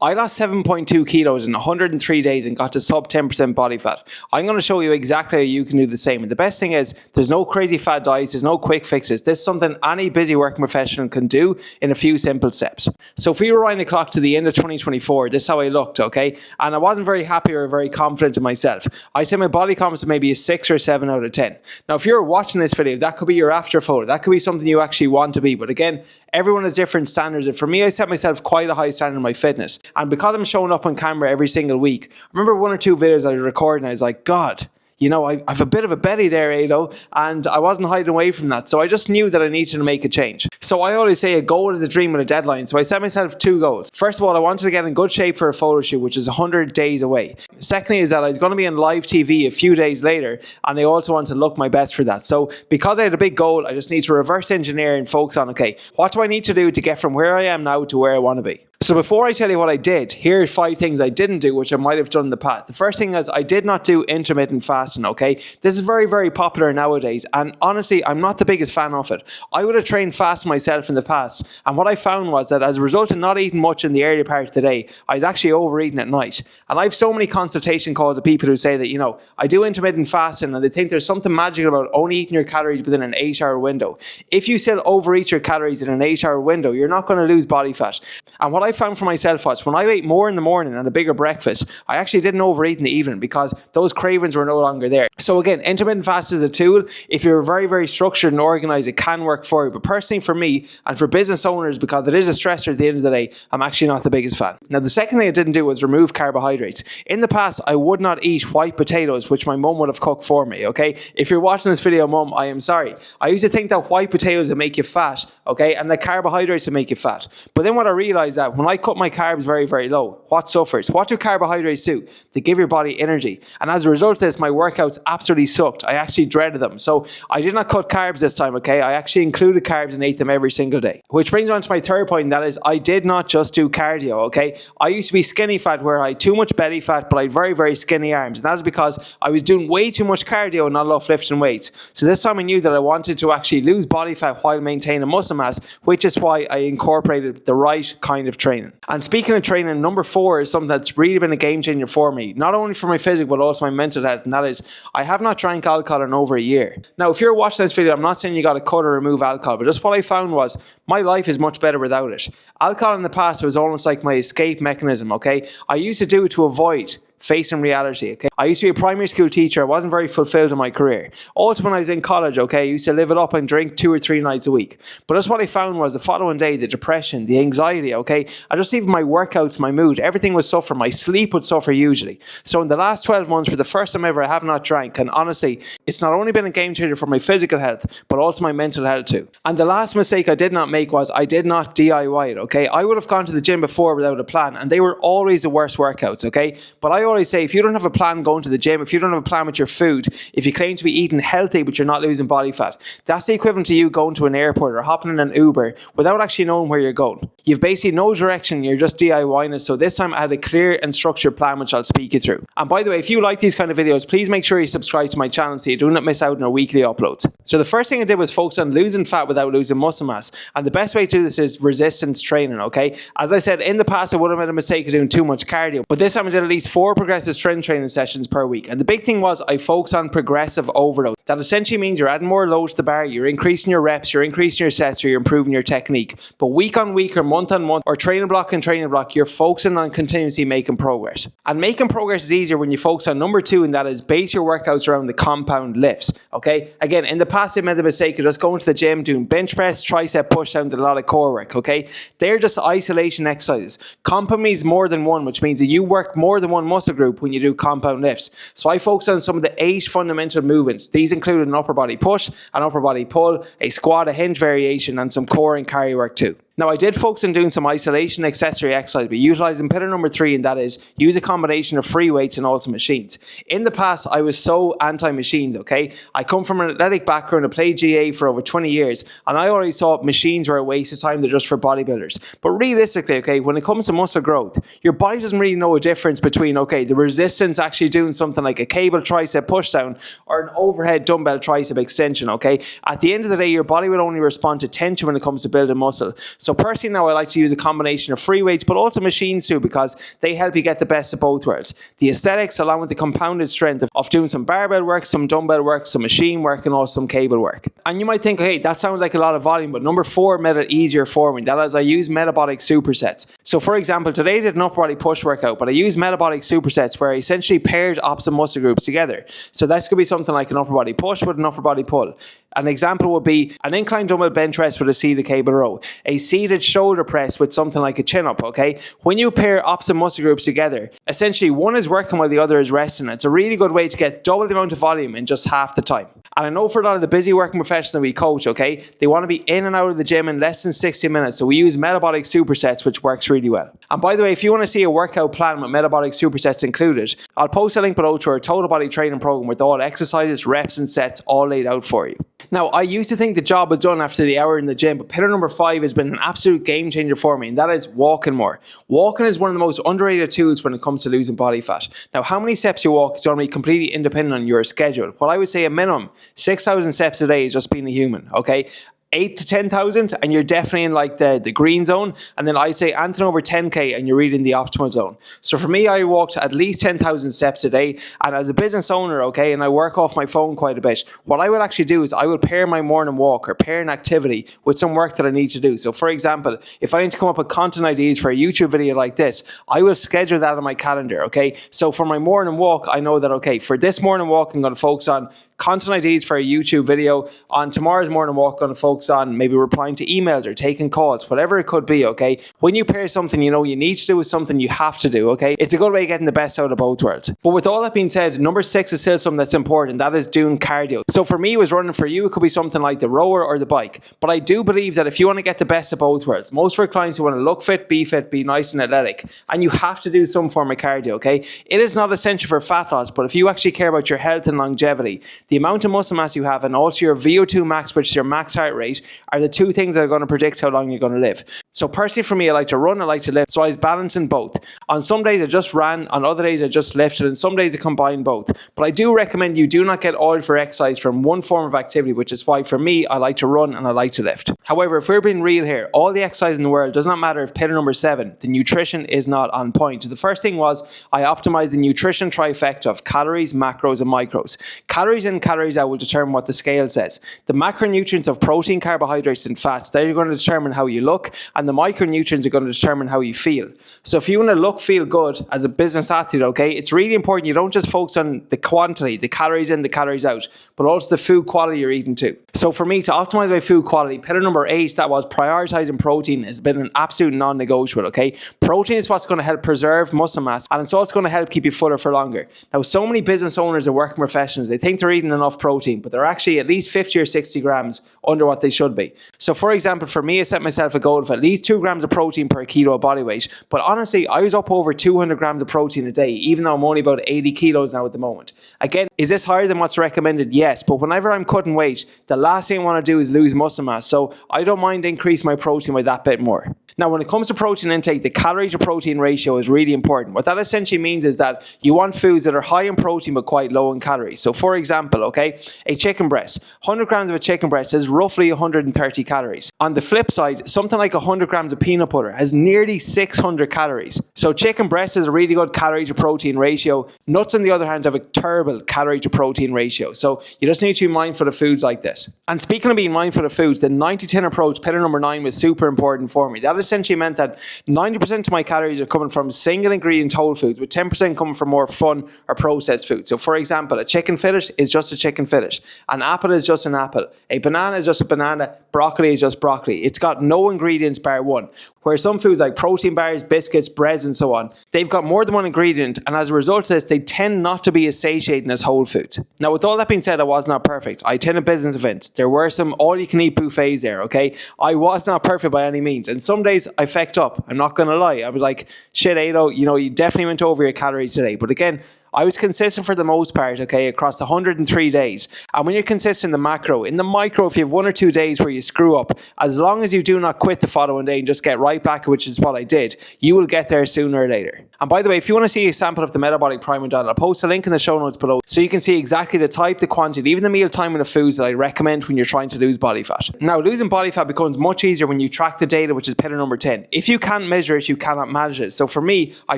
I lost 7.2 kilos in 103 days and got to sub 10% body fat. I'm going to show you exactly how you can do the same. And the best thing is, there's no crazy fad diets, there's no quick fixes. This is something any busy working professional can do in a few simple steps. So if we rewind the clock to the end of 2024, this is how I looked, okay? And I wasn't very happy or very confident in myself. I'd say my body comp was maybe a 6 or 7 out of 10. Now, if you're watching this video, that could be your after photo. That could be something you actually want to be. But again, everyone has different standards. And for me, I set myself quite a high standard in my fitness. And because I'm showing up on camera every single week, I remember 1 or 2 videos I was recording, I was like, God, you know, I have a bit of a belly there, Ado, and I wasn't hiding away from that. So I just knew that I needed to make a change. So I always say a goal is a dream with a deadline. So I set myself 2 goals. First of all, I wanted to get in good shape for a photo shoot, which is 100 days away. Secondly is that I was going to be on live TV a few days later, and I also want to look my best for that. So because I had a big goal, I just need to reverse engineer and focus on, okay, what do I need to do to get from where I am now to where I want to be? So before I tell you what I did, here are 5 things I didn't do, which I might have done in the past. The first thing is I did not do intermittent fasting, okay? This is very, very popular nowadays, and honestly, I'm not the biggest fan of it. I would have trained fast myself in the past, and what I found was that as a result of not eating much in the early part of the day, I was actually overeating at night. And I have so many consultation calls of people who say that, you know, I do intermittent fasting, and they think there's something magical about only eating your calories within an 8-hour window. If you still overeat your calories in an 8-hour window, you're not going to lose body fat. And what I found for myself was when I ate more in the morning and a bigger breakfast, I actually didn't overeat in the evening because those cravings were no longer there. So again, intermittent fasting is a tool. If you're very, very structured and organized, it can work for you. But personally for me and for business owners, because it is a stressor at the end of the day, I'm actually not the biggest fan. Now, the second thing I didn't do was remove carbohydrates. In the past, I would not eat white potatoes, which my mum would have cooked for me, okay? If you're watching this video, Mum, I am sorry. I used to think that white potatoes would make you fat, okay? And that carbohydrates would make you fat. But then what I realized that when I cut my carbs very, very low, what suffers? What do carbohydrates do? They give your body energy. And as a result of this, my workouts absolutely sucked. I actually dreaded them. So I did not cut carbs this time, okay? I actually included carbs and ate them every single day. Which brings on to my third point, and that is I did not just do cardio, okay? I used to be skinny fat where I had too much belly fat, but I had very, very skinny arms. And that's because I was doing way too much cardio and not enough lifting weights. So this time I knew that I wanted to actually lose body fat while maintaining muscle mass, which is why I incorporated the right kind of training. And speaking of training, number 4 is something that's really been a game changer for me, not only for my physique, but also my mental health, and that is I have not drank alcohol in over a year. Now, if you're watching this video, I'm not saying you got to cut or remove alcohol, but just what I found was my life is much better without it. Alcohol in the past was almost like my escape mechanism, okay? I used to do it to avoid facing reality, okay? I used to be a primary school teacher. I wasn't very fulfilled in my career. Also, when I was in college, okay, I used to live it up and drink 2 or 3 nights a week. But that's what I found was the following day, the depression, the anxiety, okay? I just even my workouts, my mood, everything would suffer. My sleep would suffer hugely. So in the last 12 months, for the first time ever, I have not drank. And honestly, it's not only been a game changer for my physical health, but also my mental health too. And the last mistake I did not make was I did not DIY it, okay? I would have gone to the gym before without a plan, and they were always the worst workouts, okay? But I always say, if you don't have a plan going to the gym, if you don't have a plan with your food, if you claim to be eating healthy but you're not losing body fat, that's the equivalent to you going to an airport or hopping in an Uber without actually knowing where you're going. You've basically no direction, you're just DIYing it. So this time I had a clear and structured plan which I'll speak you through. And by the way, if you like these kind of videos, please make sure you subscribe to my channel so you do not miss out on our weekly uploads. So the first thing I did was focus on losing fat without losing muscle mass. And the best way to do this is resistance training, okay? As I said, in the past I would have made a mistake of doing too much cardio, but this time I did at least 4 progressive strength training sessions per week. And the big thing was I focused on progressive overload. That essentially means you're adding more load to the bar, you're increasing your reps, you're increasing your sets, or you're improving your technique. But week on week or month on month or training block and training block, you're focusing on continuously making progress. And making progress is easier when you focus on number 2, and that is base your workouts around the compound lifts. Okay? Again, in the past I made the mistake of just going to the gym, doing bench press, tricep push down, did a lot of core work. Okay? They're just isolation exercises. Compound means more than one, which means that you work more than one muscle group when you do compound lifts. So I focus on some of the 8 fundamental movements. These include an upper body push, an upper body pull, a squat, a hinge variation, and some core and carry work too. Now, I did focus on doing some isolation accessory exercise, but utilizing pillar number 3, and that is use a combination of free weights and also machines. In the past, I was so anti-machines, okay? I come from an athletic background, I played GA for over 20 years, and I already thought machines were a waste of time, they're just for bodybuilders. But realistically, okay, when it comes to muscle growth, your body doesn't really know a difference between, okay, the resistance actually doing something like a cable tricep pushdown or an overhead dumbbell tricep extension, okay? At the end of the day, your body will only respond to tension when it comes to building muscle. So So personally now I like to use a combination of free weights but also machines too, because they help you get the best of both worlds. The aesthetics along with the compounded strength of doing some barbell work, some dumbbell work, some machine work and also some cable work. And you might think, hey, that sounds like a lot of volume, but number 4 made it easier for me. That is, I use metabolic supersets. So for example, today I did an upper body push workout, but I use metabolic supersets where I essentially paired opposite muscle groups together. So that's going to be something like an upper body push with an upper body pull. An example would be an incline dumbbell bench press with a seated cable row, a seated shoulder press with something like a chin up, okay? When you pair opposite muscle groups together, essentially one is working while the other is resting. It's a really good way to get double the amount of volume in just half the time. And I know for a lot of the busy working professionals that we coach, okay, they want to be in and out of the gym in less than 60 minutes. So we use metabolic supersets, which works really well. And by the way, if you want to see a workout plan with metabolic supersets included, I'll post a link below to our total body training program with all exercises, reps and sets all laid out for you. Now, I used to think the job was done after the hour in the gym, but pillar number 5 has been an absolute game changer for me, and that is walking more. Walking is one of the most underrated tools when it comes to losing body fat. Now, how many steps you walk is going to be completely independent on your schedule. Well, I would say a minimum 6,000 steps a day is just being a human, okay? 8 to 10,000 and you're definitely in like the green zone, and then I'd say anything over 10k and you're really in the optimal zone. So for me, I walked at least 10,000 steps a day, and as a business owner, okay, and I work off my phone quite a bit, what I would actually do is I would pair my morning walk or pair an activity with some work that I need to do. So for example, if I need to come up with content ideas for a YouTube video like this, I will schedule that on my calendar, okay? So for my morning walk, I know that, okay, for this morning walk, I'm going to focus on content ideas for a YouTube video. On tomorrow's morning walk, I'm going to focus on maybe replying to emails or taking calls, whatever it could be, okay? When you pair something you know you need to do with something you have to do, okay? It's a good way of getting the best out of both worlds. But with all that being said, number 6 is still something that's important, that is doing cardio. So for me, it was running. For you, it could be something like the rower or the bike. But I do believe that if you want to get the best of both worlds, most of our clients who want to look fit, be nice and athletic, and you have to do some form of cardio, okay? It is not essential for fat loss, but if you actually care about your health and longevity, the amount of muscle mass you have and also your VO2 max, which is your max heart rate, are the two things that are going to predict how long you're going to live. So personally for me, I like to run, I like to lift, so I was balancing both. On some days I just ran, on other days I just lifted, and some days I combine both. But I do recommend you do not get oil for exercise from one form of activity, which is why for me, I like to run and I like to lift. However, if we're being real here, all the exercise in the world does not matter if pillar number 7, the nutrition is not on point. The first thing was I optimized the nutrition trifecta of calories, macros and micros. Calories in, calories out will determine what the scale says. The macronutrients of protein, carbohydrates and fats, they're going to determine how you look, and the micronutrients are going to determine how you feel. So if you want to look, feel good as a business athlete, okay, it's really important you don't just focus on the quantity, the calories in, the calories out, but also the food quality you're eating too. So for me, to optimize my food quality, pillar number 8, that was prioritizing protein, has been an absolute non-negotiable, okay? Protein is what's going to help preserve muscle mass, and it's also going to help keep you fuller for longer. Now, so many business owners and working professionals, they think they're eating enough protein, but they're actually at least 50 or 60 grams under what they should be. So for example, for me, I set myself a goal of at least 2 grams of protein per kilo of body weight, but honestly, I was up over 200 grams of protein a day, even though I'm only about 80 kilos now at the moment. Again, is this higher than what's recommended? Yes, but whenever I'm cutting weight, the last thing I want to do is lose muscle mass, so I don't mind increasing my protein by that bit more. Now, when it comes to protein intake, the calorie to protein ratio is really important. What that essentially means is that you want foods that are high in protein but quite low in calories. So for example, okay, a chicken breast. 100 grams of a chicken breast is roughly 130 calories. On the flip side, something like 100 grams of peanut butter has nearly 600 calories. So chicken breast is a really good calorie to protein ratio. Nuts, on the other hand, have a terrible calorie to protein ratio. So you just need to be mindful of foods like this. And speaking of being mindful of foods, the 90-10 approach, pillar number 9, was super important for me. That essentially meant that 90% of my calories are coming from single ingredient whole foods, with 10% coming from more fun or processed foods. So for example, a chicken fillet is just a chicken fillet. An apple is just an apple. A banana is just a banana. Broccoli is just broccoli. It's got no ingredients bar one. Whereas some foods like protein bars, biscuits, breads and so on, they've got more than one ingredient, and as a result of this, they tend not to be as satiating as whole foods. Now, with all that being said, I was not perfect. I attended business events. There were some all-you-can-eat buffets there, okay? I was not perfect by any means, and some days I fecked up. I'm not going to lie. I was like, shit, Ado, you definitely went over your calories today. But again, I was consistent for the most part, okay, across 103 days. And when you're consistent in the macro, in the micro, if you have 1 or 2 days where you screw up, as long as you do not quit the following day and just get right back, which is what I did, you will get there sooner or later. And by the way, if you want to see a sample of the Metabolic Priming Diet, I'll post a link in the show notes below so you can see exactly the type, the quantity, even the meal timing of foods that I recommend when you're trying to lose body fat. Now, losing body fat becomes much easier when you track the data, which is pillar number 10. If you can't measure it, you cannot manage it. So for me, I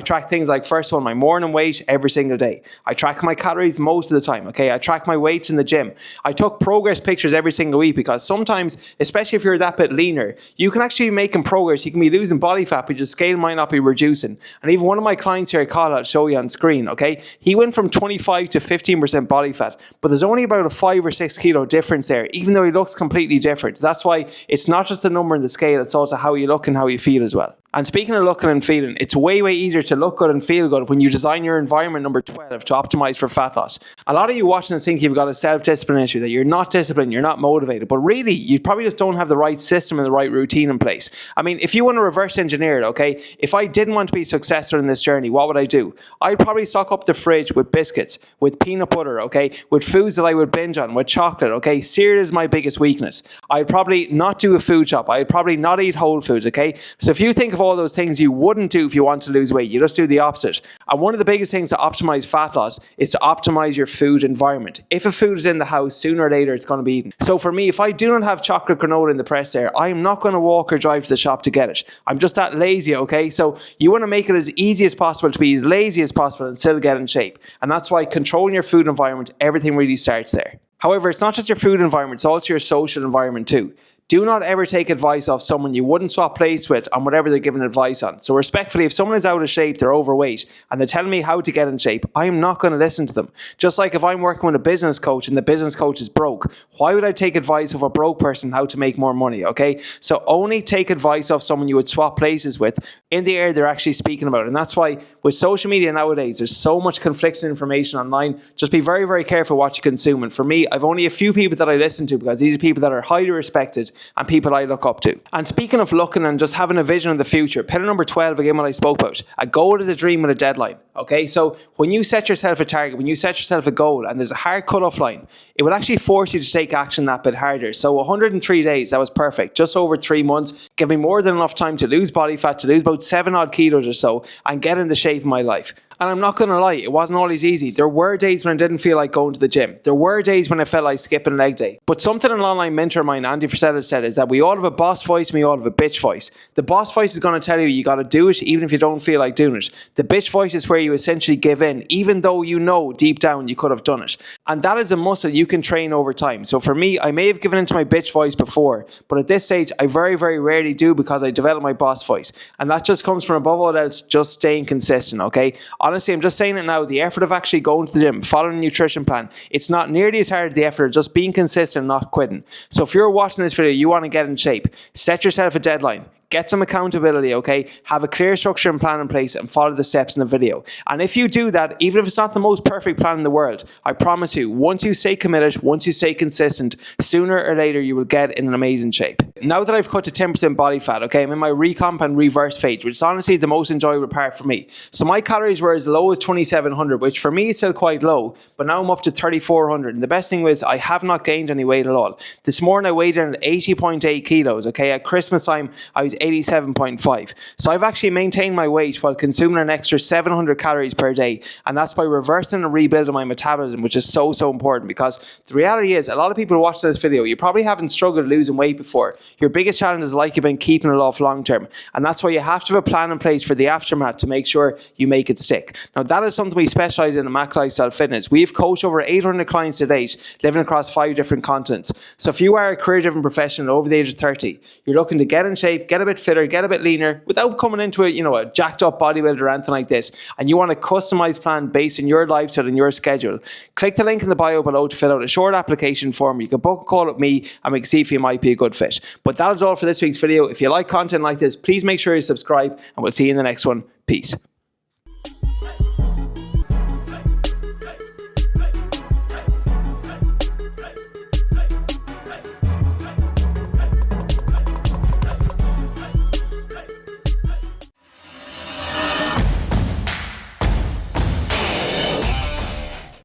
track things like, first of all, my morning weight every single day. I track my calories most of the time, okay? I track my weights in the gym. I took progress pictures every single week because sometimes, especially if you're that bit leaner, you can actually be making progress. You can be losing body fat, but your scale might not be reducing. And even one of my clients here, Carl, I'll show you on screen, okay? He went from 25 to 15% body fat, but there's only about a 5 or 6 kilo difference there, even though he looks completely different. So that's why it's not just the number in the scale, it's also how you look and how you feel as well. And speaking of looking and feeling, it's way easier to look good and feel good when you design your environment number 12 to optimize for fat loss. A lot of you watching this think you've got a self-discipline issue, that you're not disciplined, you're not motivated, but really, you probably just don't have the right system and the right routine in place. I mean, if you want to reverse engineer it, okay, if I didn't want to be successful in this journey, what would I do? I'd probably stock up the fridge with biscuits, with peanut butter, okay, with foods that I would binge on, with chocolate, okay. Cereal is my biggest weakness. I'd probably not do a food shop. I'd probably not eat whole foods, okay. So if you think of all those things you wouldn't do if you want to lose weight, you just do the opposite. And one of the biggest things to optimize fat loss is to optimize your food environment. If a food is in the house, sooner or later it's going to be eaten. So for me, if I do not have chocolate granola in the press there, I'm not going to walk or drive to the shop to get it. I'm just that lazy, okay? So you want to make it as easy as possible to be as lazy as possible and still get in shape. And that's why controlling your food environment, everything really starts there. However, it's not just your food environment, it's also your social environment too. Do not ever take advice off someone you wouldn't swap place with on whatever they're giving advice on. So respectfully, if someone is out of shape, they're overweight, and they're telling me how to get in shape, I am not going to listen to them. Just like if I'm working with a business coach and the business coach is broke, why would I take advice of a broke person how to make more money, okay? So only take advice off someone you would swap places with in the area they're actually speaking about. And that's why with social media nowadays, there's so much conflicting information online. Just be very careful what you consume. And for me, I've only a few people that I listen to because these are people that are highly respected and people I look up to. And speaking of looking and just having a vision of the future, pillar number 12, again, what I spoke about, a goal is a dream with a deadline, okay? So when you set yourself a target, when you set yourself a goal and there's a hard cutoff line, it will actually force you to take action that bit harder. So 103 days, that was perfect. Just over 3 months, gave me more than enough time to lose body fat, to lose about 7 odd kilos or so and get in the shape of my life. And I'm not going to lie, it wasn't always easy. There were days when I didn't feel like going to the gym. There were days when I felt like skipping leg day. But something an online mentor of mine, Andy Frisella, said is that we all have a boss voice and we all have a bitch voice. The boss voice is going to tell you got to do it even if you don't feel like doing it. The bitch voice is where you essentially give in, even though you know deep down you could have done it. And that is a muscle you can train over time. So for me, I may have given into my bitch voice before, but at this stage, I very rarely do because I develop my boss voice. And that just comes from, above all else, just staying consistent, okay? Honestly, I'm just saying it now, the effort of actually going to the gym, following a nutrition plan, it's not nearly as hard as the effort of just being consistent and not quitting. So if you're watching this video, you want to get in shape, set yourself a deadline. Get some accountability, okay? Have a clear structure and plan in place and follow the steps in the video. And if you do that, even if it's not the most perfect plan in the world, I promise you, once you stay committed, once you stay consistent, sooner or later you will get in an amazing shape. Now that I've cut to 10% body fat, okay, I'm in my recomp and reverse phase, which is honestly the most enjoyable part for me. So my calories were as low as 2,700, which for me is still quite low, but now I'm up to 3,400. And the best thing was I have not gained any weight at all. This morning I weighed in at 80.8 kilos, okay? At Christmas time, I was 87.5. So I've actually maintained my weight while consuming an extra 700 calories per day. And that's by reversing and rebuilding my metabolism, which is so important, because the reality is a lot of people who watch this video, you probably haven't struggled losing weight before. Your biggest challenge is like you've been keeping it off long term. And that's why you have to have a plan in place for the aftermath to make sure you make it stick. Now that is something we specialize in Mac Lifestyle Fitness. We've coached over 800 clients to date, living across 5 different continents. So if you are a career-driven professional over the age of 30, you're looking to get in shape, get a bit fitter, get a bit leaner without coming into a jacked up bodybuilder or anything like this, and you want a customized plan based on your lifestyle and your schedule, click the link in the bio below to fill out a short application form. You can book a call with me and we can see if you might be a good fit. But that is all for this week's video. If you like content like this, please make sure you subscribe and we'll see you in the next one. Peace.